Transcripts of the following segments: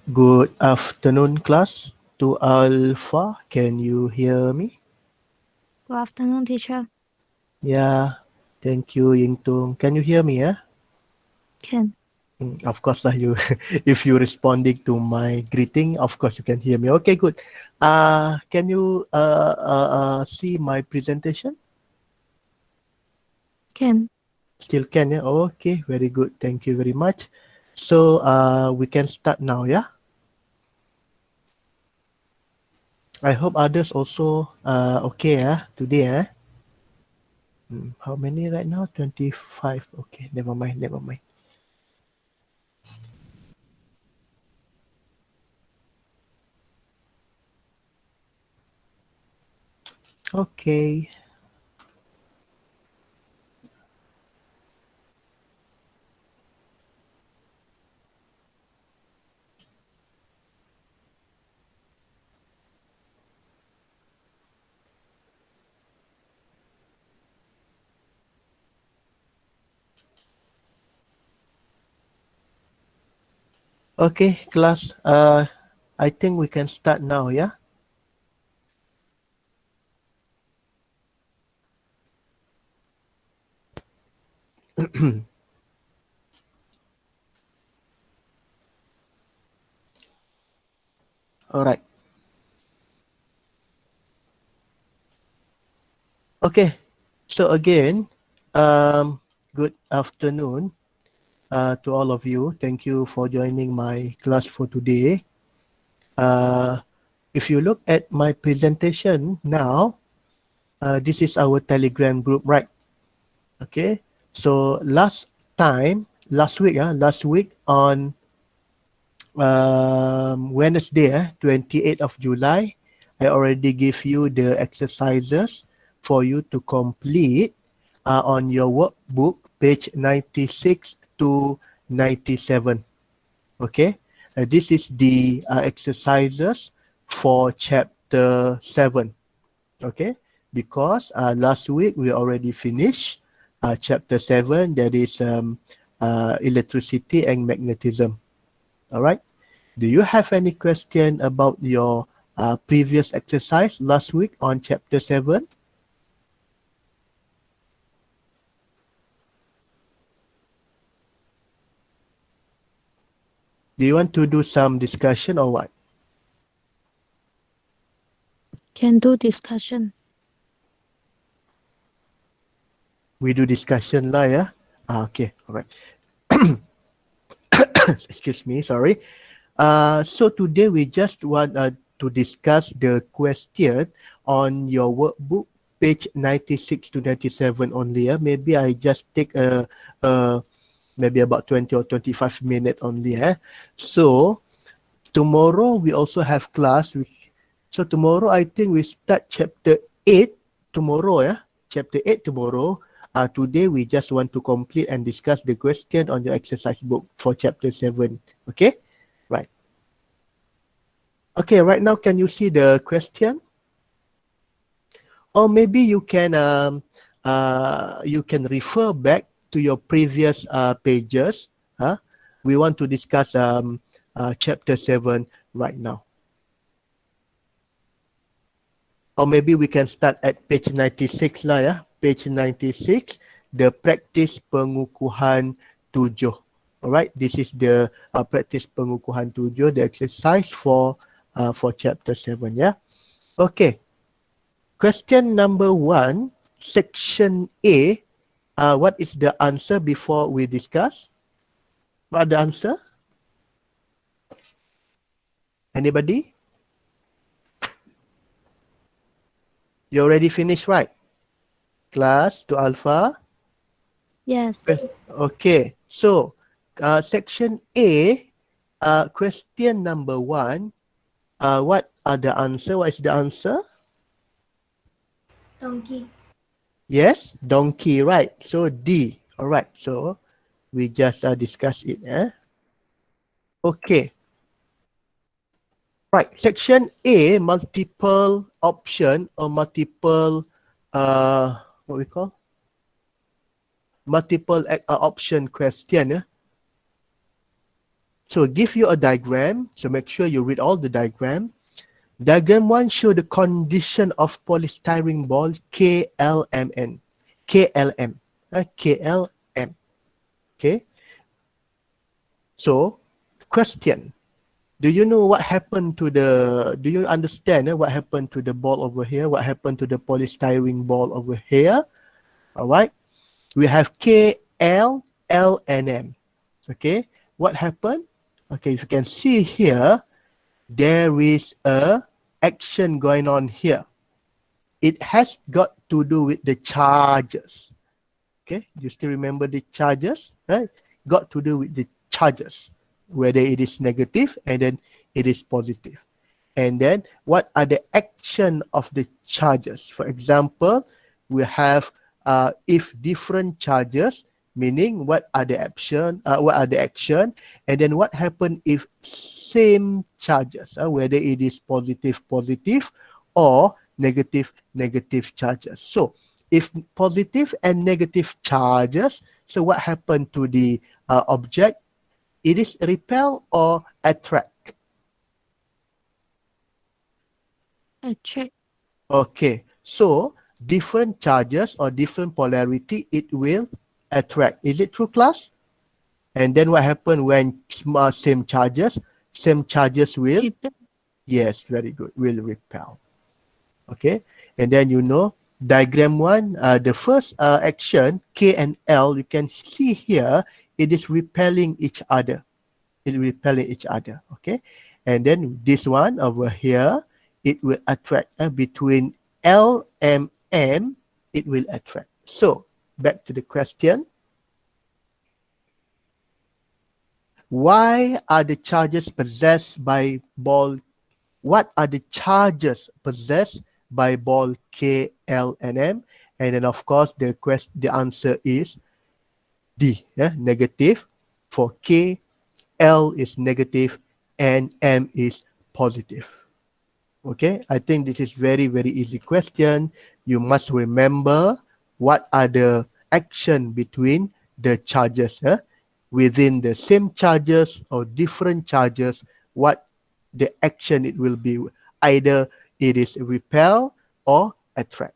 Good afternoon, class. To Alpha, can you hear me? Good afternoon, teacher. Yeah, thank you, Yingtung. Can you hear me? Yeah. Can. Of course lah. You, if you responding to my greeting, of course you can hear me. Okay, good. Can you see my presentation? Can. Still can, yeah. Okay, very good. Thank you very much. So we can start now, yeah. I hope others also okay, today, How many right now? 25. Okay, never mind, never mind. Okay. Okay, class. I think we can start now, yeah? All right. Okay. So again, good afternoon to all of you. Thank you for joining my class for today. Uh, if you look at my presentation now, this is our Telegram group, right? Okay. So last week on Wednesday, 28th of July, I already give you the exercises for you to complete on your workbook, page 96 to 97. Okay, this is the exercises for chapter 7. Okay, because last week we already finished chapter 7, that is electricity and magnetism. All right. Do you have any question about your previous exercise last week on chapter 7? Do you want to do some discussion or what? Can do discussion. We do discussion lah, yeah? Okay, all right. Excuse me, sorry. So today we just want to discuss the question on your workbook, page 96 to 97 only. Maybe I just take maybe about 20 or 25 minutes only. So tomorrow we also have class. So tomorrow I think we start chapter 8 tomorrow. Chapter 8 tomorrow. Today we just want to complete and discuss the question on your exercise book for chapter 7. Okay? Right. Okay, right now can you see the question? Or maybe you can refer back to your previous pages. We want to discuss chapter 7 right now. Or maybe we can start at page 96 lah, ya. Page 96, the practice pengukuhan 7. Alright, this is the practice pengukuhan 7, the exercise for chapter 7, ya. Okay. Question number 1, section A. What is the answer before we discuss? What are the answer? Anybody? You already finished, right? Class to Alpha? Yes. Okay. So, section A, question number 1. What are the answer? What is the answer? Donkey. Yes, donkey, right? So D. All right. So we just discuss it. Okay. Right. Section A, multiple option or multiple what we call? Multiple option question. So give you a diagram. So make sure you read all the diagram. Diagram 1 show the condition of polystyrene ball KLMN. KLM. KLM. Okay. So, question. Do you know what happened to the, do you understand what happened to the ball over here? What happened to the polystyrene ball over here? All right. We have K, L, L, and M. Okay. What happened? Okay. If you can see here, there is a action going on here. It has got to do with the charges. Okay. You still remember the charges, right? Got to do with the charges, whether it is negative and then it is positive. And then what are the action of the charges? For example, we have if different charges, meaning what are the action, and then what happen if same charges, whether it is positive, positive, or negative, negative charges. So if positive and negative charges, so what happened to the object? It is repel or attract? Attract. Okay, so different charges or different polarity, it will attract. Is it true, class? And then what happens when same charges? Same charges will? Repel. Yes, very good, will repel. Okay, and then you know, diagram 1, the first action, K and L, you can see here, it is repelling each other. It is repelling each other, okay? And then this one over here, it will attract between L and M, it will attract. So, back to the question. Why are the charges possessed by ball? What are the charges possessed by ball K, L, and M? And then, of course, the answer is D, negative. For K, L is negative, and M is positive. Okay, I think this is very, very easy question. You must remember what are the action between the charges. Within the same charges or different charges, what the action it will be. Either it is repel or attract.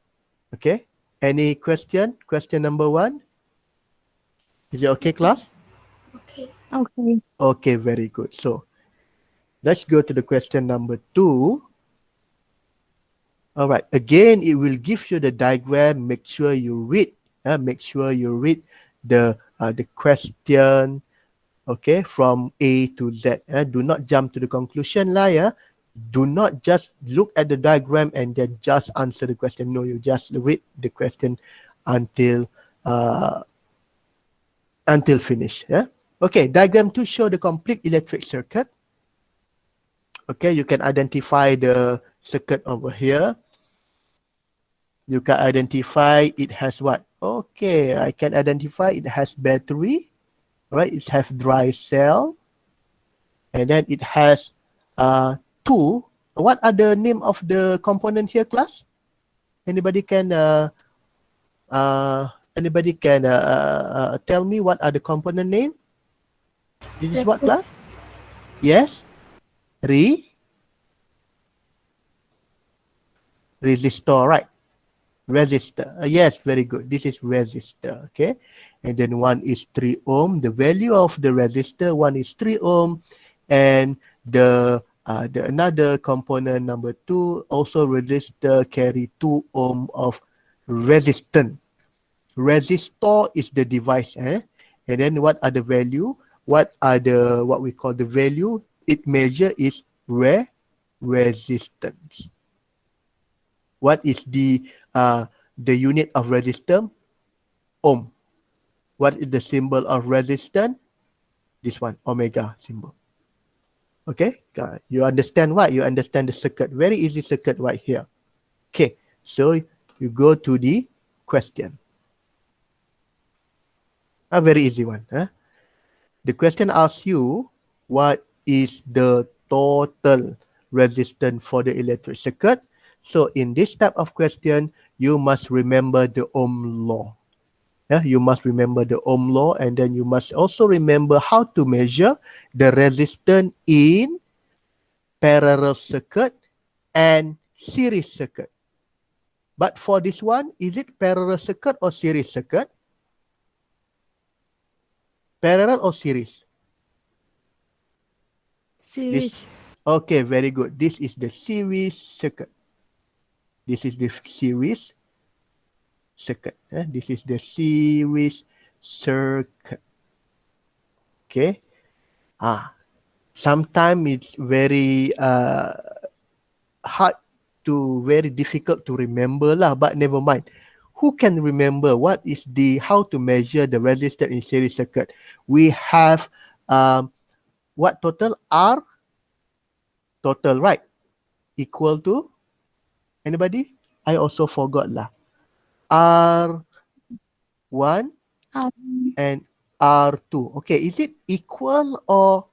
Okay, any question? Question number 1. Is it okay, class? Okay. Okay, very good. So let's go to the question number 2. All right, again, it will give you the diagram. Make sure you read. Make sure you read the question, okay, from A to Z. Do not jump to the conclusion lah, yeah. Do not just look at the diagram and then just answer the question. No, you just read the question until finish. Yeah. Okay, diagram 2 show the complete electric circuit. Okay, you can identify the circuit over here. You can identify it has what? Okay, I can identify it has battery, right? It has dry cell, and then it has two. What are the name of the component here, class? Anybody can tell me what are the component name? This is what, class? Yes. Resistor, right? Resistor. Yes, very good. This is resistor, okay? And then one is 3 ohm. The value of the resistor, one is 3 ohm. And the another component number 2, also resistor, carry 2 ohm of resistance. Resistor is the device, And then what are the value? What we call the value? It measure is resistance. What is the unit of resistance? Ohm. What is the symbol of resistance? This one, omega symbol. Okay, you understand what? You understand the circuit. Very easy circuit right here. Okay, so you go to the question. A very easy one. The question asks you, what is the total resistance for the electric circuit? So in this type of question, you must remember the Ohm law. Yeah, you must remember the Ohm law, and then you must also remember how to measure the resistance in parallel circuit and series circuit. But for this one, is it parallel circuit or series circuit? Parallel or series? This. Series. Okay, very good. This is the series circuit. This is the series circuit. This is the series circuit. Okay. Sometimes it's very hard to very difficult to remember lah, but never mind. Who can remember what is the how to measure the resistance in series circuit? We have what total R total, right? Equal to anybody? I also forgot lah. R1 Um, and R2. Okay, is it equal or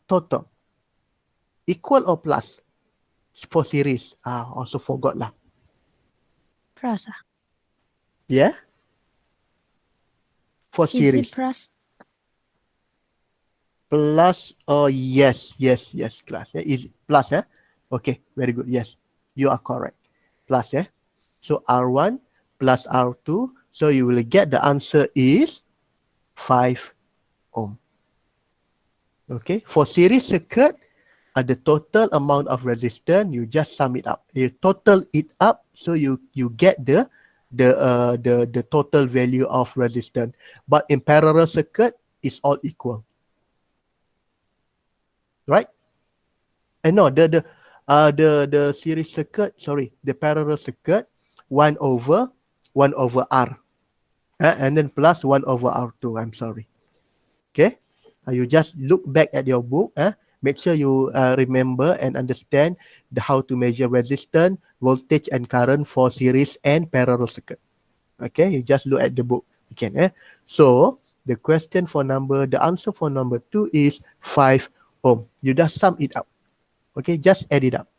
total? Equal or plus for series? Also forgot lah. plus. Yeah, for Is it series. plus? Plus, oh yes, class. Yeah, is plus, eh? Okay, very good. Yes, you are correct. Plus, eh? So R1 plus R2. So you will get the answer is 5 ohm. Okay, for series circuit, the total amount of resistance, you just sum it up. You total it up, so you get the total value of resistance. But in parallel circuit, it's all equal, right? No, the series circuit, sorry, the parallel circuit, 1 over R, and then plus 1 over R2. I'm sorry. Okay, you just look back at your book. Make sure you remember and understand how to measure resistance, voltage, and current for series and parallel circuit. Okay, you just look at the book. Okay, so the answer for number 2 is 5 ohm. You just sum it up. Okay, just add it up.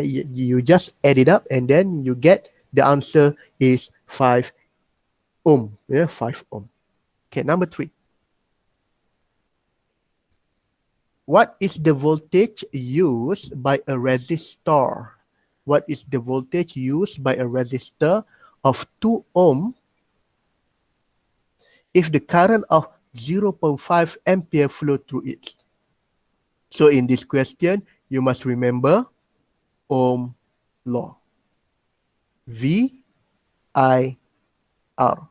You just add it up, and then you get the answer is 5 ohm. Yeah, 5 ohm. Okay, number 3. What is the voltage used by a resistor? What is the voltage used by a resistor of 2 ohm if the current of 0.5 ampere flow through it? So in this question, you must remember Ohm law. V I R.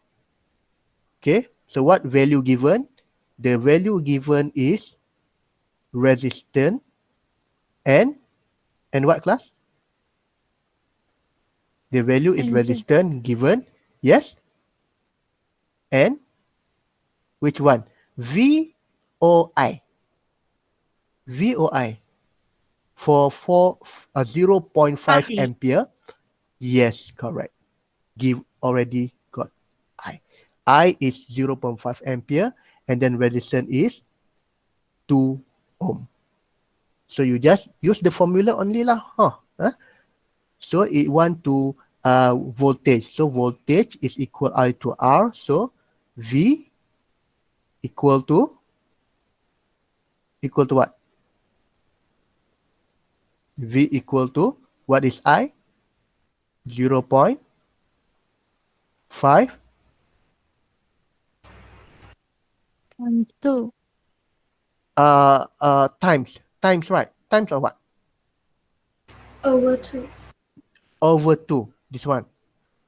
Okay, so what value given? The value given is resistance and what class? The value is And resistance given. Yes. And which one? V or I? V or I? For 0.5 I. ampere. Yes, correct. Give already got I. I is 0.5 ampere, and then resistance is 2 ohm. So you just use the formula only lah. So it want to voltage. So voltage is equal I to R. So V equal to what? V equal to what is I? 0.5 2. Times, right? Times or what? Over 2. Over 2. This one.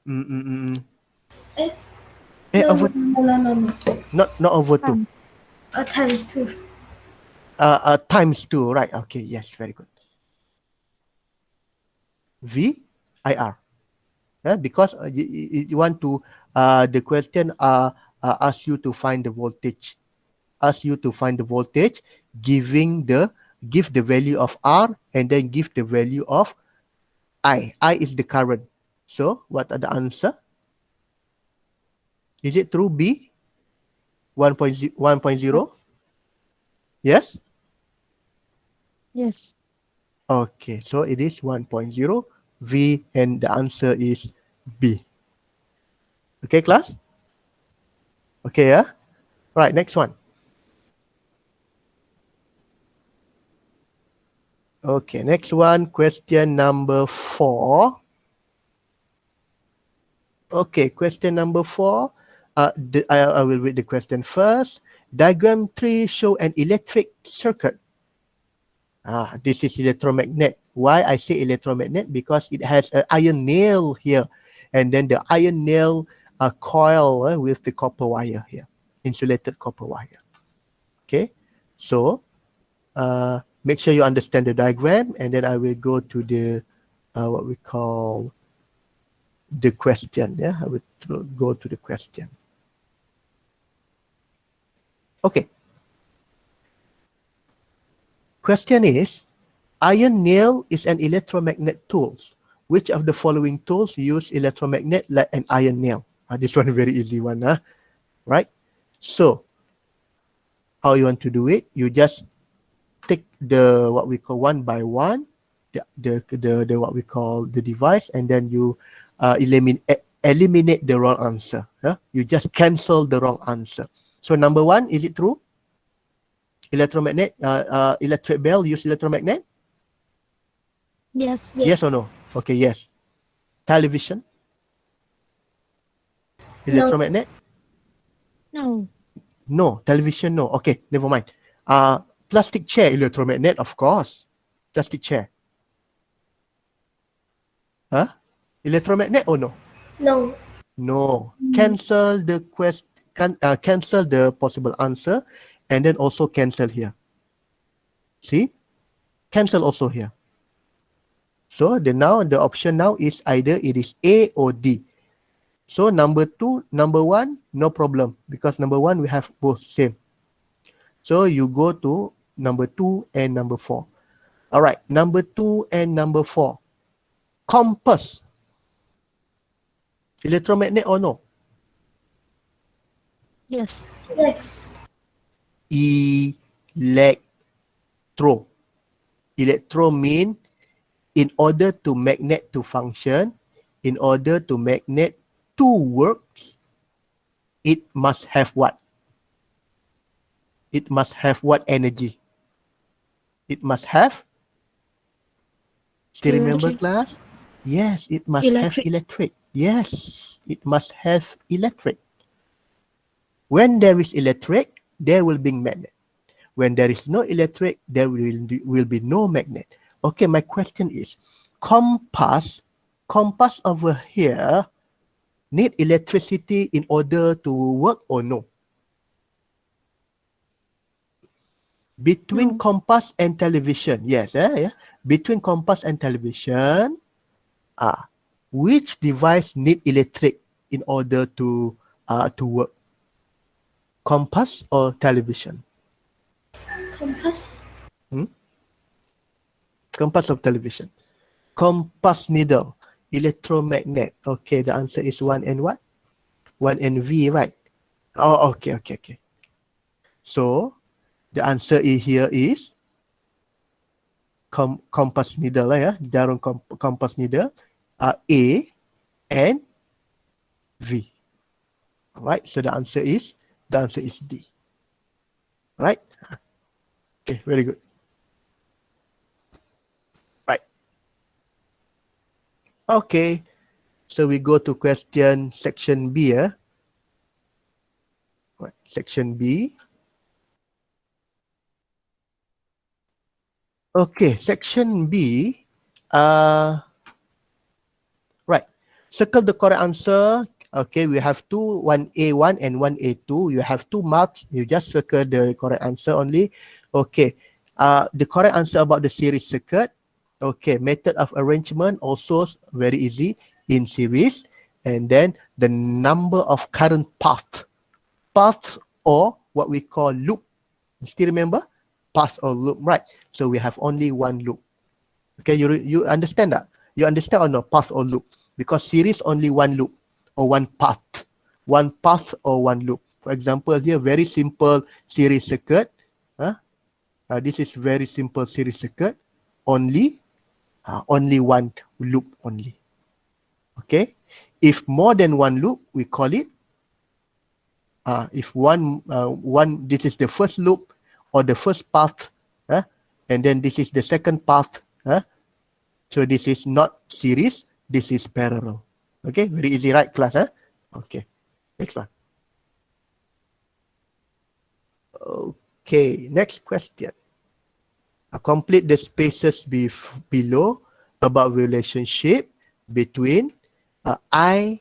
Mm, mm, mm, mm. Eh, no, Over no. not over 2. Times 2. Times 2, right? Okay, yes, very good. V I R. Because you want to the question ask you to find the voltage. Ask you to find the voltage, give the value of R, and then give the value of I. I is the current. So what are the answer? Is it true B? 1.0? Yes? Yes. Okay, so it is 1.0 V, and the answer is B. Okay, class? Okay, yeah? Right, next one. Okay, next one, question number 4. Okay, question number 4. I will read the question first. Diagram 3 show an electric circuit. This is electromagnet. Why I say electromagnet? Because it has an iron nail here. And then the iron nail coil with the copper wire here. Insulated copper wire. Okay. So, make sure you understand the diagram. And then I will go to the, what we call the question. Yeah, I will go to the question. Okay. Question is, iron nail is an electromagnet tool. Which of the following tools use electromagnet like an iron nail? This one very easy one, right? So, how you want to do it? You just take the what we call one by one, the what we call the device, and then you eliminate the wrong answer. You just cancel the wrong answer. So number 1, is it true? Electromagnet, electric bell use electromagnet? Yes. Yes or no? Okay, yes. Television? No. Electromagnet? No. No. Television, no. Okay, never mind. Plastic chair, electromagnet, of course. Plastic chair. Huh? Electromagnet or no? No. No. Cancel the cancel the possible answer, and then also cancel here. See? Cancel also here. So the option now is either it is A or D. So number 2, number 1, no problem, because number 1 we have both same. So you go to number 2 and number 4. All right, number 2 and number 4. Compass. Electromagnet or no? Yes. Yes. Electro. Electro mean in order to magnet to function, in order to magnet to works, it must have what? It must have what energy? It must have? Still remember class? Yes, it must have electric. Yes, it must have electric. When there is electric, there will be magnet. When there is no electric, there will be no magnet. Okay, my question is, compass over here need electricity in order to work or no? Between compass and television, yes, yeah. Between compass and television, which device need electric in order to work? Compass or television? Compass. Compass or television? Compass needle, electromagnet. Okay, the answer is 1 and what? 1 and V, right? Oh, okay. So, the answer here is compass needle, jarum compass needle, A and V. All right, so the answer is D. Right? Okay, very good. Right. Okay, so we go to question section B. Right, section B. Okay, section B. Right. Circle the correct answer. Okay, we have two, 1A1 and 1A2. You have 2 marks. You just circle the correct answer only. Okay. The correct answer about the series circuit. Okay, method of arrangement also very easy in series. And then the number of current path. Path or what we call loop. Still remember? Path or loop, right? So we have only one loop. Okay, you understand that? You understand or no? Path or loop? Because series only one loop or one path. One path or one loop. For example, here very simple series circuit. This is very simple series circuit. Only one loop only. Okay. If more than one loop, we call it If this is the first loop or the first path, and then this is the second path. So this is not series, this is parallel. Okay, very easy, right, class? Okay, next one. Okay, next question. Complete the spaces below about relationship between I1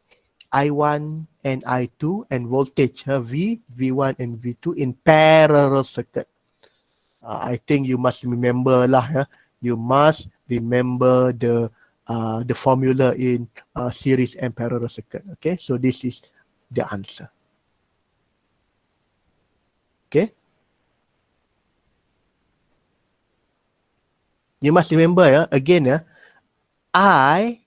and I2 and voltage V1 and V2 in parallel circuit. I think you must remember lah. You must remember the formula in series and parallel circuit. Okay, so this is the answer. Okay. You must remember again, I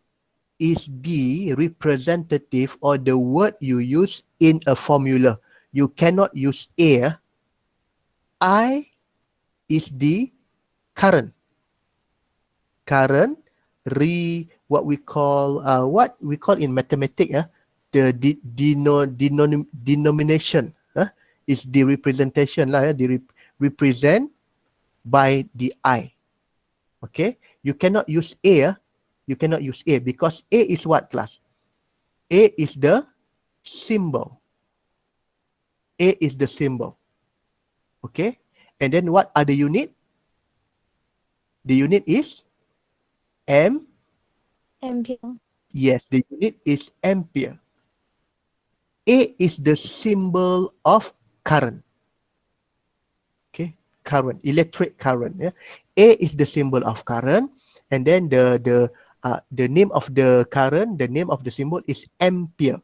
is the representative or the word you use in a formula. You cannot use A. I is the current. Current, what we call in mathematics, the denomination is the representation lah. Represent by the I. Okay, you cannot use A. You cannot use A because A is what, class? A is the symbol. A is the symbol. Okay, and then what are the unit? The unit is Ampere. Yes, the unit is ampere. A is the symbol of current. Okay, current, electric current. Yeah, A is the symbol of current, and then the name of the current, the name of the symbol is ampere.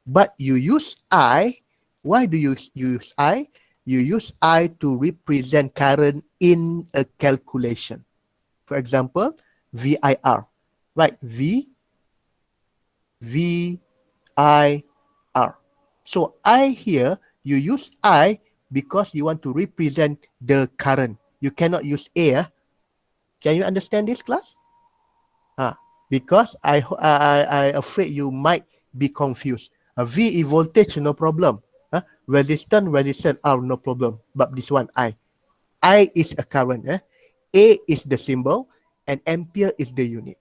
But you use I. Why do you use I? You use I to represent current in a calculation. For example, VIR. Right, VIR. So I here, you use I because you want to represent the current. You cannot use A. Can you understand this, class? Because I afraid you might be confused. V is voltage, no problem. Resistance, R, no problem. But this one, I is a current. A is the symbol, and ampere is the unit.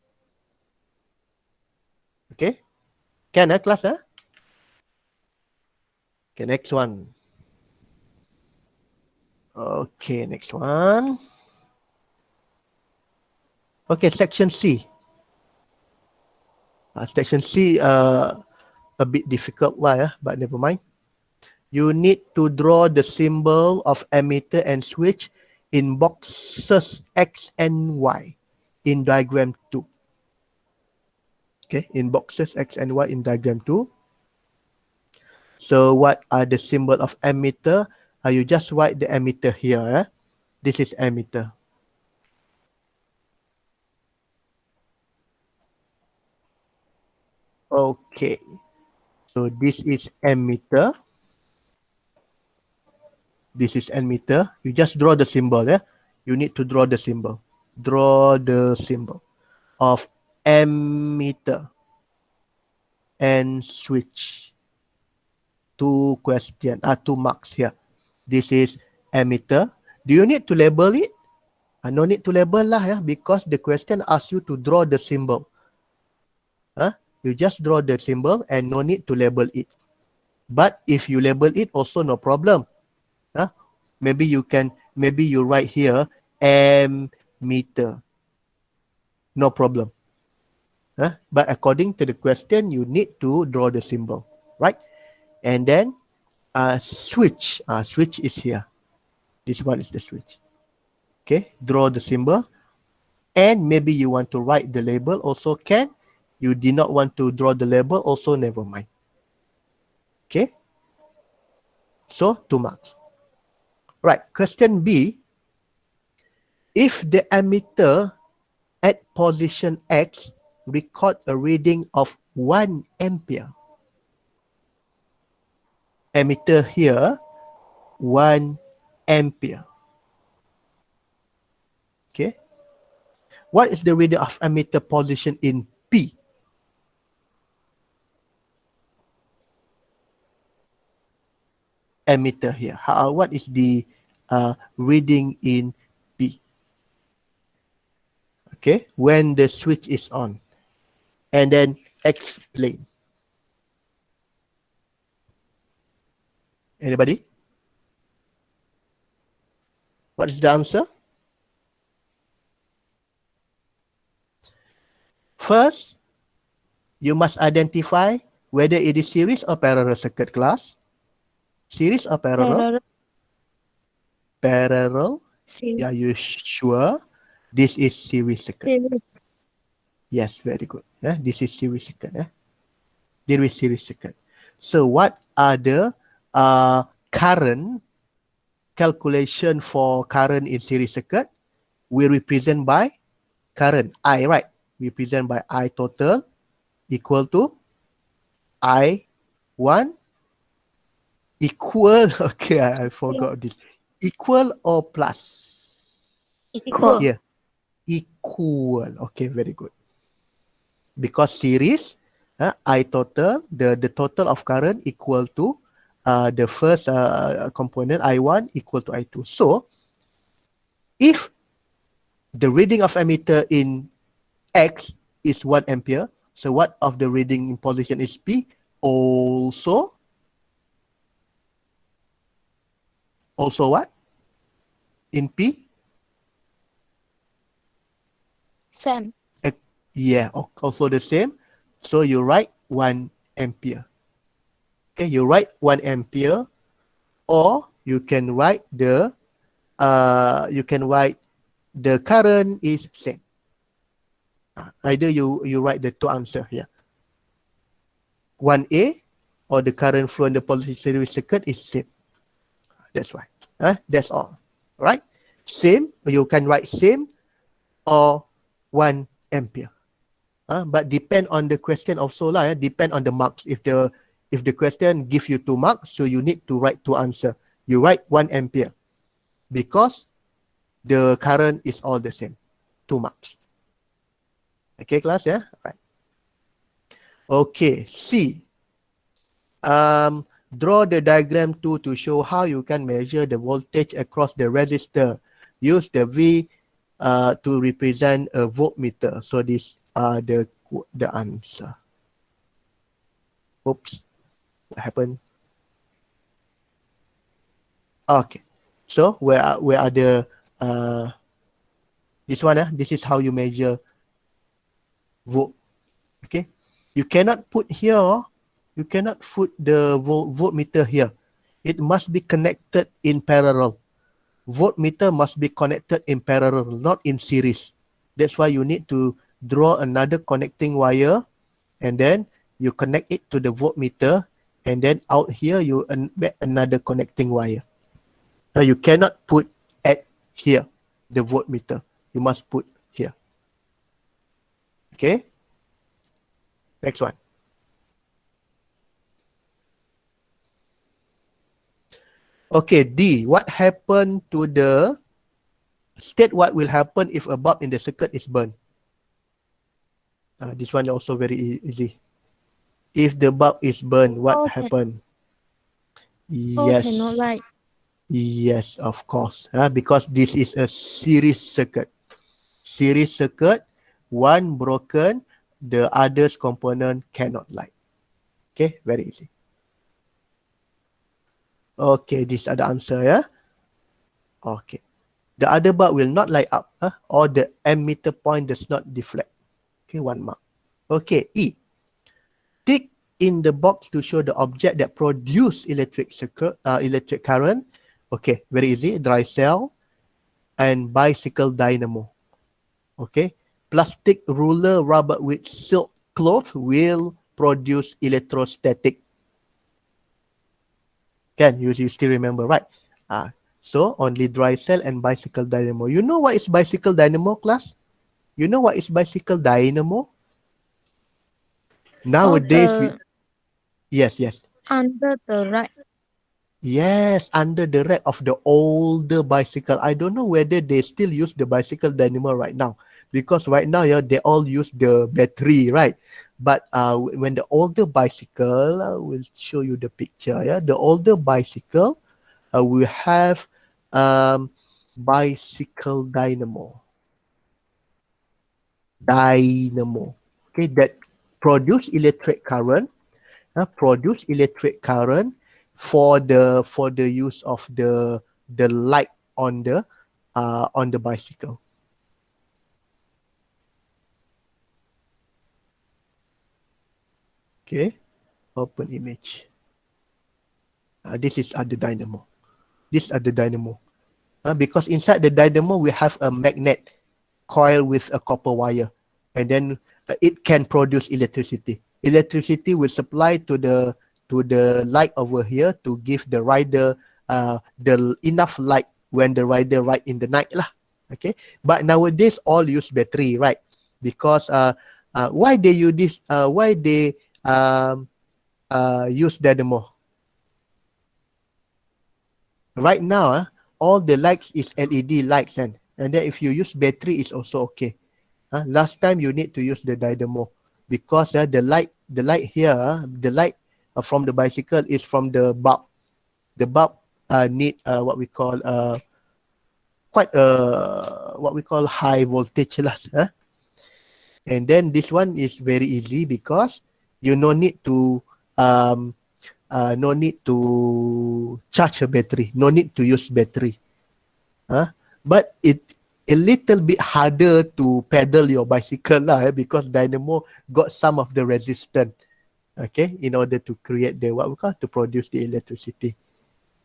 Okay? Can class? Okay, next one. Okay, next one. Okay, section C. Section C, a bit difficult lah, but never mind. You need to draw the symbol of emitter and switch in boxes X and Y in diagram 2. Okay, in boxes X and Y in diagram 2. So what are the symbol of emitter? You just write the emitter here. This is emitter. Okay, so this is emitter. This is emitter. You just draw the symbol. You need to draw the symbol. Draw the symbol of emitter and switch. 2 question, 2 marks here. This is emitter. Do you need to label it? No need to label lah, because the question asks you to draw the symbol. You just draw the symbol and no need to label it. But if you label it, also no problem. Maybe you write here ammeter. No problem. But according to the question, you need to draw the symbol, right? And then switch. Switch is here. This one is the switch. Okay, draw the symbol. And maybe you want to write the label, also can. You did not want to draw the label, also never mind. Okay. So 2 marks. Right, question B. If the emitter at position X record a reading of 1 ampere. Emitter here, 1 ampere. Okay. What is the reading of emitter position in P? emitter here? What is the reading in P? Okay, when the switch is on, and then explain. Anybody? What is the answer? First, you must identify whether it is series or parallel circuit, class. Series or parallel? Parallel. Yeah, you sure? This is series circuit. Series. Yes, very good. Yeah, this is series circuit. Yeah, there is series circuit. So what are the current calculation for current in series circuit? We represent by current I, right? We present by I total equal to I1 equal, okay, I forgot this. Equal or plus? Equal. Here, equal. Okay, very good. Because series, I total, the total of current equal to the first component I1 equal to I2. So, if the reading of emitter in X is 1 ampere, so what of the reading in position is P? Also what? In P? Same. Yeah, also the same. So you write 1 ampere. Okay, you write 1 ampere, or you can write the current is same. Either you write the two answer here. 1A or the current flow in the positive series circuit is same. That's why. That's all. Right? Same, you can write same or 1 ampere. But depend on the question also lah. Depend on the marks. If the question give you 2 marks, so you need to write 2 answer. You write 1 ampere because the current is all the same. 2 marks. Okay, class, yeah? Right. Okay, C. Draw the diagram 2 to show how you can measure the voltage across the resistor. Use the V to represent a voltmeter. So this the answer. Oops, what happened? Okay, so where are the this one? This is how you measure volt. Okay, you cannot put here. You cannot put the voltmeter here. It must be connected in parallel. Voltmeter must be connected in parallel, not in series. That's why you need to draw another connecting wire, and then you connect it to the voltmeter, and then out here you embed another connecting wire. Now you cannot put at here the voltmeter. You must put here. Okay. Next one. Okay, D. What happened to the state? What will happen if a bulb in the circuit is burned? This one also very easy. If the bulb is burned, what happened? Yes. Right. Yes, of course. Because this is a series circuit. Series circuit, one broken, the other's component cannot light. Okay, very easy. Okay, these are the answer, yeah? Okay. The other bulb will not light up, or the emitter point does not deflect. Okay, 1 mark. Okay, E. Tick in the box to show the object that produce electric current. Okay, very easy. Dry cell and bicycle dynamo. Okay, plastic ruler rubber with silk cloth will produce electrostatic. Can you still remember, right? So only dry cell and bicycle dynamo. You know what is bicycle dynamo, class? You know what is bicycle dynamo? Nowadays, yes. Under the rack. Yes, under the rack of the older bicycle. I don't know whether they still use the bicycle dynamo right now, because right now, yeah, they all use the battery, right? But when the older bicycle, I will show you the picture. Yeah, the older bicycle will have bicycle dynamo. Okay, that produce electric current. Produce electric current for the use of the light on the bicycle. Okay, open image. This is the dynamo. These are the dynamo. Because inside the dynamo we have a magnet coil with a copper wire, and then it can produce electricity. Electricity will supply to the light over here to give the rider the enough light when the rider ride in the night lah. Okay, but nowadays all use battery, right? Because why they use this? Why they use dynamo? Right now, all the lights is LED lights, and then if you use battery, it's also okay. Last time you need to use the dynamo because the light here, the light from the bicycle is from the bulb. The bulb need what we call quite what we call high voltage lah. And then this one is very easy because you no need to no need to charge a battery, no need to use battery. But it a little bit harder to pedal your bicycle lah, because dynamo got some of the resistance, okay, in order to create the what we call to produce the electricity.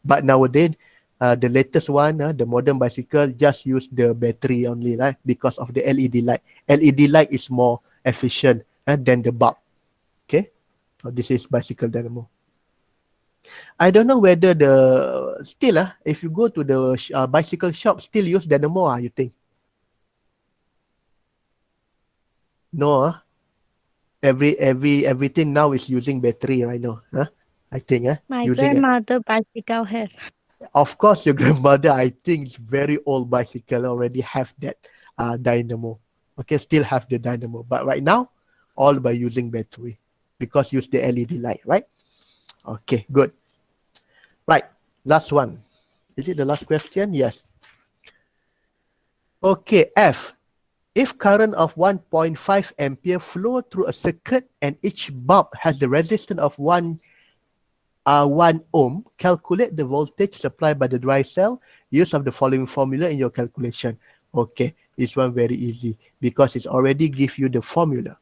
But nowadays, the latest one, the modern bicycle just use the battery only, right? Because of the LED light. LED light is more efficient than the bulb. Okay, so this is bicycle dynamo. I don't know whether still if you go to the bicycle shop, still use dynamo, you think? No, everything now is using battery right now. I think My using grandmother bicycle have. Of course, your grandmother, I think, is very old bicycle already have that dynamo. Okay, still have the dynamo, but right now, all by using battery because use the LED light, right? Okay, good. Right, last one. Is it the last question? Yes. Okay, F. If current of 1.5 ampere flow through a circuit and each bulb has the resistance of 1 ohm, calculate the voltage supplied by the dry cell. Use of the following formula in your calculation. Okay, this one very easy because it's already give you the formula.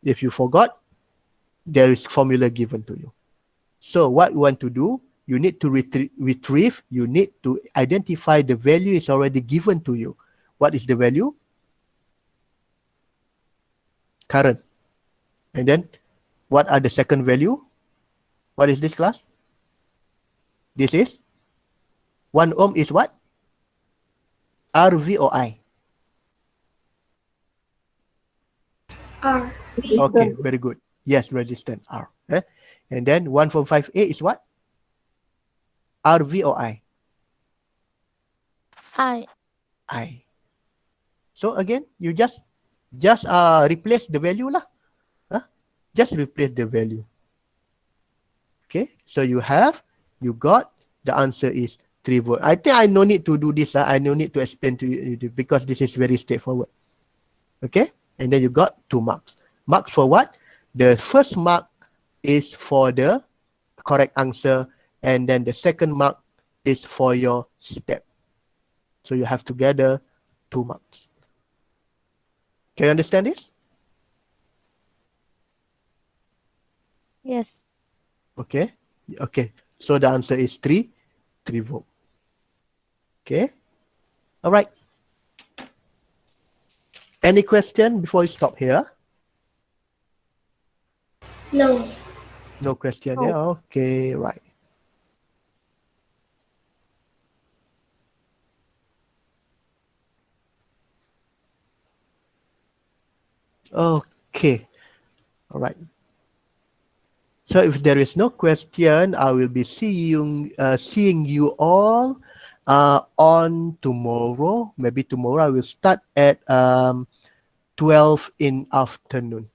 If you forgot, there is formula given to you. So what you want to do, you need to retrieve, you need to identify the value is already given to you. What is the value? Current. And then what are the second value? What is this class? This is 1 ohm is what? RV or I? R. Okay, very good. Yes, resistance R. And then 1.5A is what? RV or I? I. So again, you just replace the value lah. Just replace the value. Okay, so you got the answer is 3 volt. I think I no need to do this. I no need to explain to you because this is very straightforward. Okay, and then you got 2 marks. Marks for what? The first mark is for the correct answer, and then the second mark is for your step. So you have to gather 2 marks. Can you understand this? Yes. Okay. Okay. So the answer is 3 volt. Okay. All right. Any question before we stop here? No. No question. No. Yeah. Okay. Right. Okay. All right. So if there is no question, I will be seeing you all on tomorrow. Maybe tomorrow I will start at 12 in afternoon.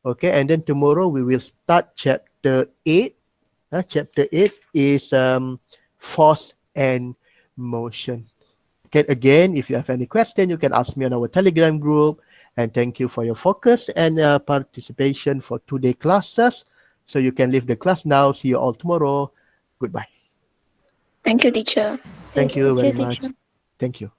Okay, and then tomorrow we will start chapter 8. Chapter 8 is force and motion. Okay, again, if you have any question, you can ask me on our Telegram group. And thank you for your focus and participation for today's classes. So you can leave the class now. See you all tomorrow. Goodbye. Thank you, teacher. Thank you Thank very you, much. teacher. Thank you.